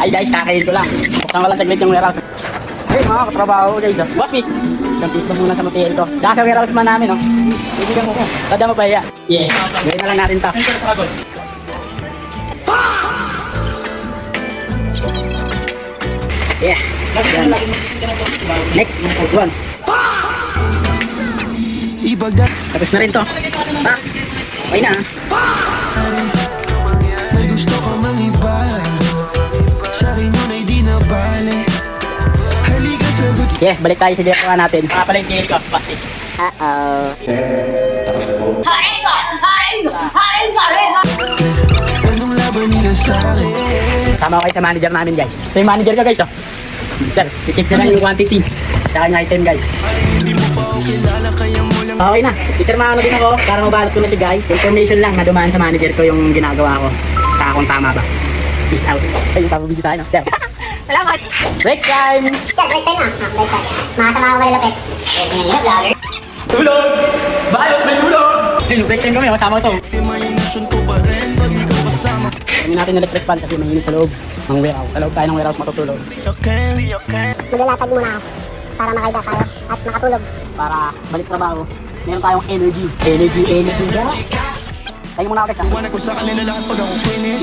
Ay guys, kakain ko lang. Buksan ko lang saglit yung warehouse. Hey mga katrabaho guys. Boss Vic, isang tip muna sa material ko. Dahil sa warehouse man namin, no? Bibigyan mo ko. Tada mo pa iya. Yeah. Gawin na lang natin ta. Yeah. Next one. Tapos na rin to. Ha? Okay na. May gusto ka mang iba. Sa'kin yun ay di na bale. Halika sagot. Yeah, balik tayo sa ginagawa natin. Pala yung kill ko. Plastic. Anong laban nila sa'kin? Sama ko kayo sa manager namin guys. Ito yung manager ko guys. Oh. Sir, i-check na lang yung quantity. Tsaka yung item guys. Hindi mo pa ako kilala kaya mo lang. Okay na. Itirmahan din ako para mabalot ko na si guys. Information lang na dumaan sa manager ko yung ginagawa ko. Saka kung tama ba. Peace out. Ayun, tama video tayo no? Sir. Salamat. Break time! Sir, break time na. Break time. Makasama ko malilapit. Eh, tingnan nyo, vlogger. Tulog! Bayot, may tulog! Ayun, break time kami. Kasama ko to. May ilusyon ko pa rin pag ikaw kasama. Kami natin electric fan kasi mainit sa loob ng warehouse. Sa loob tayo ng warehouse matutulog. Maglalatag muna ako para makaida tayo at makatulog. Para balik trabaho. Meron tayong energy. Energy. Tayo muna ako guys. Iwanan ko sa kanila lahat pag ako pinit.